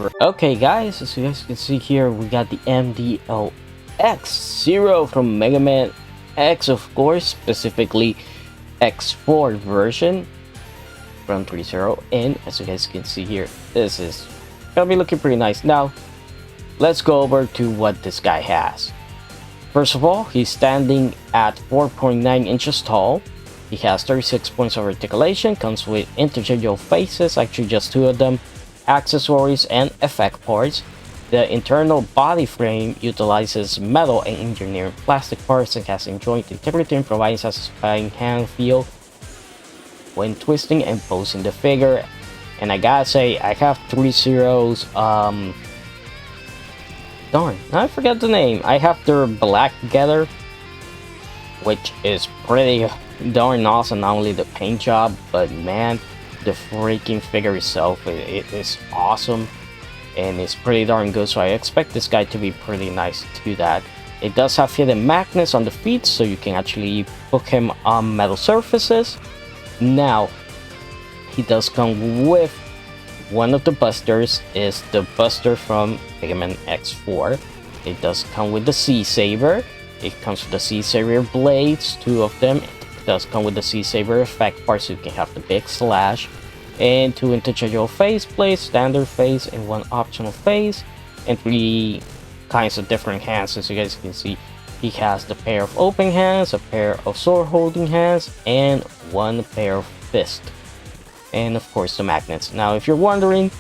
Okay guys, as you guys can see here, we got the MDLX Zero from Mega Man X, of course, specifically X4 version from threezero. And as you guys can see here, this is gonna be looking pretty nice. Now, let's go over to what this guy has. First of all, he's standing at 4.9 inches tall. He has 36 points of articulation, comes with interchangeable faces, actually just 2 of them, accessories and effect parts. The internal body frame utilizes metal and engineered plastic parts and has joint integrity and provides a satisfying hand feel when twisting and posing the figure. And I gotta say, I have threezero's darn, I forgot the name. I have their black together, which is pretty darn awesome. Not only the paint job, but man, the freaking figure itself, it is awesome and it's pretty darn good. So I expect this guy to be pretty nice to do that. It does have hidden magnets on the feet, so you can actually put him on metal surfaces. Now, he does come with one of the busters, is the buster from Mega Man X4. It does come with the Z-saber. It comes with the Z-saber blades, 2 of them. It does come with the Z-saber effect part, so you can have the big slash, and 2 interchangeable face plates, standard face and 1 optional face, and 3 kinds of different hands. As you guys can see, he has the pair of open hands, a pair of sword holding hands, and 1 pair of fists. And of course the magnets. Now if you're wondering,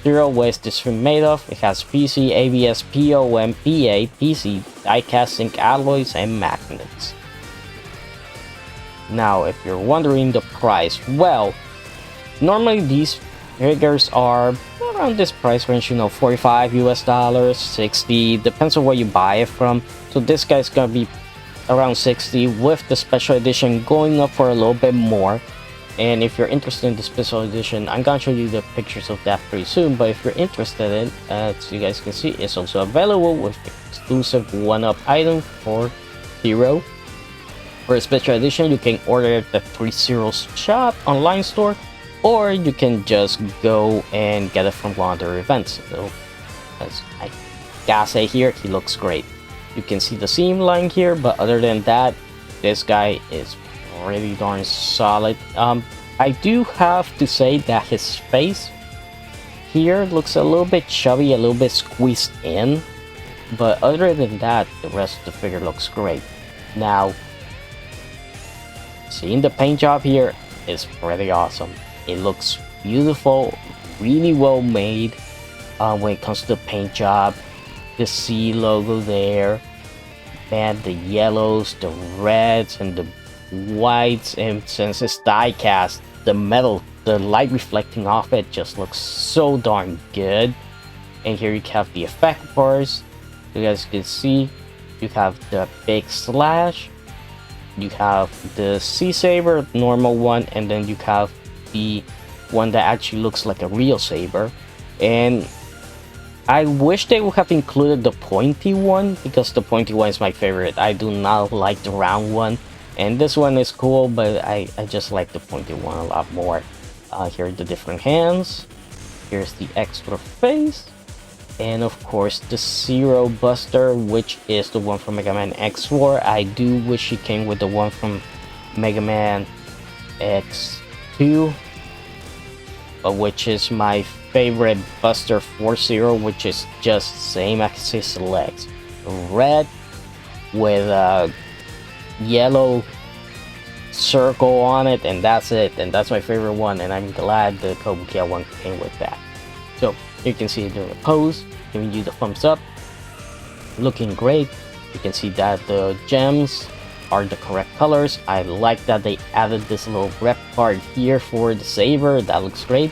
Zero, what is this film made of? It has PC, ABS, POM, PA, PC, die-cast zinc alloys, and magnets. Now if you're wondering the price, well, normally these figures are around this price range, you know, $45 US, 60, depends on where you buy it from. So this guy's gonna be around 60, with the special edition going up for a little bit more. And if you're interested in the special edition, I'm gonna show you the pictures of that pretty soon. But if you're interested in, as you guys can see, it's also available with exclusive 1-up item for Zero. For a special edition, you can order it at the threezero's shop online store, or you can just go and get it from one of their events. So, as I gotta say here, he looks great. You can see the seam line here, but other than that, this guy is really darn solid. I do have to say that his face here looks a little bit chubby, a little bit squeezed in, but other than that, the rest of the figure looks great. Now, seeing the paint job here is pretty awesome. It looks beautiful, really well made. When it comes to the paint job, the C logo there, and the yellows, the reds, and the whites, and since it's die cast, the metal, the light reflecting off it just looks so darn good. And here you have the effect bars. You guys can see you have the big slash, you have the Z-saber, normal one, and then you have the one that actually looks like a real saber. And I wish they would have included the pointy one, because the pointy one is my favorite. I do not like the round one. And this one is cool, but I just like the pointy one a lot more. Here are the different hands. Here's the extra face. And of course the Zero Buster, which is the one from Mega Man X4. I do wish it came with the one from Mega Man X2. Which is my favorite Buster for Zero, which is just same as his legs. Red with a yellow circle on it, and that's it. And that's my favorite one, and I'm glad the Kobukia one came with that. So you can see it doing a pose, giving you the thumbs up, looking great. You can see that the gems are the correct colors. I like that they added this little rep card here for the saber. That looks great.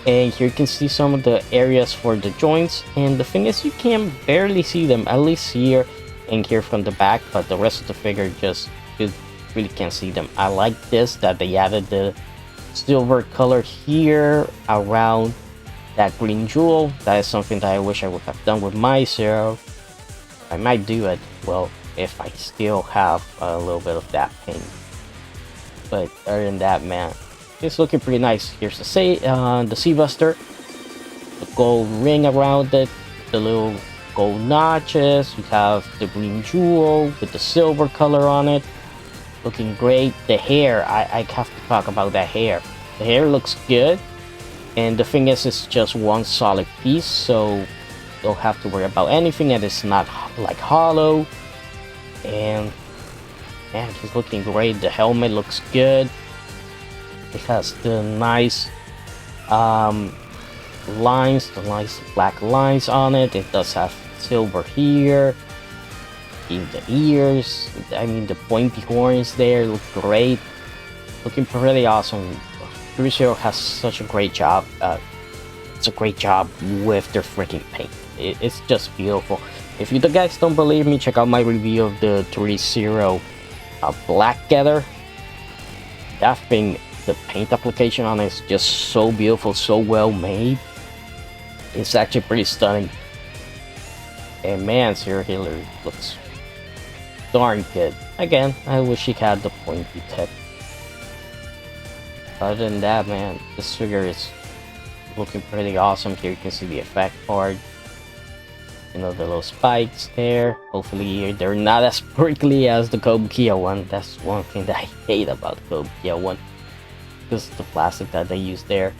And here you can see some of the areas for the joints, and the thing is, you can barely see them, at least here and here from the back, but the rest of the figure just, you really can't see them. I like this, that they added the silver color here around that green jewel. That is something that I wish I would have done with my Zero. I might do it, well, if I still have a little bit of that paint. But other than that, man, it's looking pretty nice. Here's the C Buster. the gold ring around it, the little gold notches. We have the green jewel with the silver color on it, looking great. The hair, I have to talk about that hair. The hair looks good, and the thing is, it's just one solid piece, so don't have to worry about anything, and it's not like hollow. And man, he's looking great. The helmet looks good. It has the nice lines, the nice black lines on it. It does have silver here in the ears. I mean, the pointy horns there look great. Looking pretty awesome. threezero has such a great job. It's a great job with their freaking paint. It's just beautiful. If you guys don't believe me, check out my review of the threezero black gather. That thing, the paint application on it is just so beautiful, so well made. It's actually pretty stunning. And man, serial killer looks darn good. Again, I wish he had the pointy tip. Other than that, man, this figure is looking pretty awesome. Here you can see the effect part. You know, the little spikes there. Hopefully they're not as prickly as the Kobukiya one. That's one thing that I hate about the Kobukiya one, because the plastic that they use there.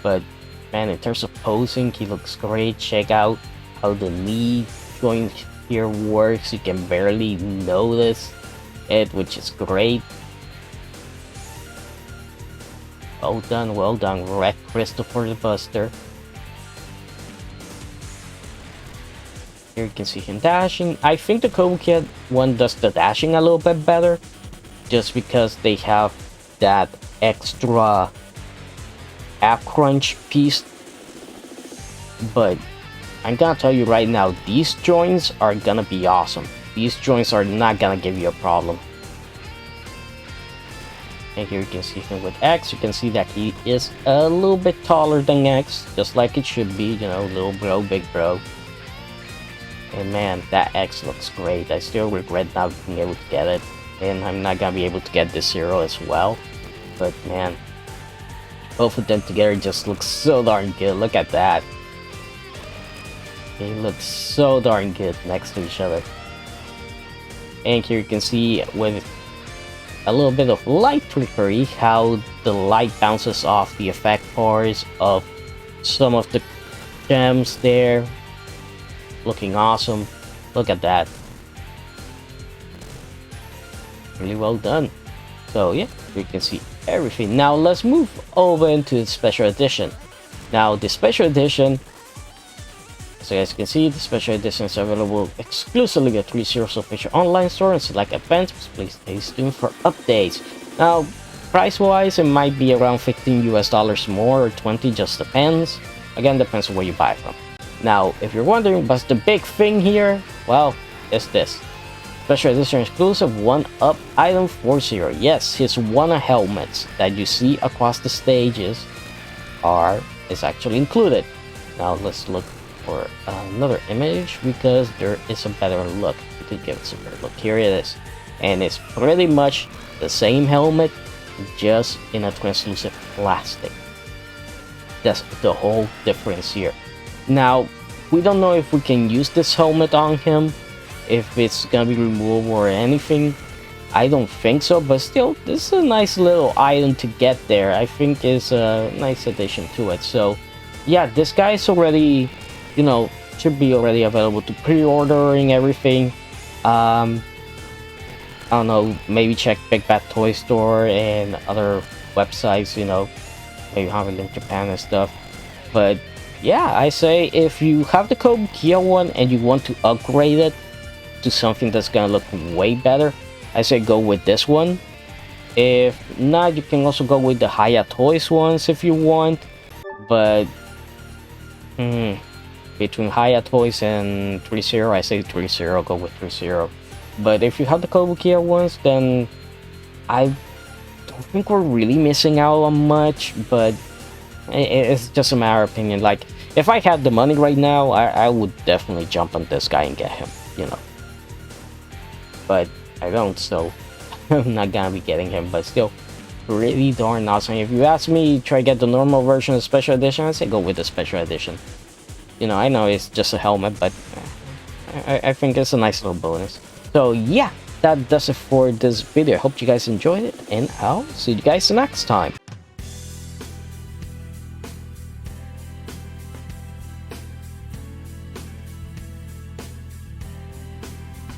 But man, in terms of posing, he looks great. Check out how the knee joint here works. You can barely notice it, which is great. Well done, Red Christopher the Buster. Here you can see him dashing. I think the Kobukiya one does the dashing a little bit better, just because they have that extra ab crunch piece. But I'm gonna tell you right now, these joints are gonna be awesome. These joints are not gonna give you a problem. And here you can see him with X. You can see that he is a little bit taller than X, just like it should be, you know, little bro, big bro. And man, that X looks great. I still regret not being able to get it, and I'm not gonna be able to get this Zero as well. But man, both of them together just look so darn good. Look at that. They look so darn good next to each other. And here you can see with a little bit of light trickery how the light bounces off the effect parts of some of the gems there. Looking awesome. Look at that. Really well done. So yeah, you can see everything. Now let's move over into the special edition. Now the special edition, so as you can see, the special edition is available exclusively at threezero's official online store and select events. Please stay tuned for updates. Now, price-wise, it might be around $15 US more or 20, just depends. Again, depends on where you buy from. Now, if you're wondering what's the big thing here, well, it's this. Special edition exclusive 1-up item threezero. Yes, his 1-up helmets that you see across the stages is actually included. Now let's look for another image, because there is a better look. You could give it a better look. Here it is, and it's pretty much the same helmet, just in a translucent plastic. That's the whole difference here. Now we don't know if we can use this helmet on him, if it's gonna be removable or anything. I don't think so, but still, this is a nice little item to get there. I think is a nice addition to it. So yeah, this guy is already, you know, should be already available to pre-ordering everything. I don't know, maybe check Big Bad Toy Store and other websites, you know, maybe have it in Japan and stuff. But yeah, I say if you have the Kobukiya one and you want to upgrade it to something that's gonna look way better, I say go with this one. If not, you can also go with the Haya Toys ones if you want. But between Haya Toys and threezero, I say threezero, go with threezero. But if you have the Kobukiya ones, then I don't think we're really missing out on much. But it's just a matter of opinion. Like, if I had the money right now, I would definitely jump on this guy and get him, you know. But I don't, so I'm not gonna be getting him. But still, really darn awesome. If you ask me, try to get the normal version of the special edition, I say go with the special edition. You know, I know it's just a helmet, but I think it's a nice little bonus. So yeah, that does it for this video. I hope you guys enjoyed it, and I'll see you guys next time.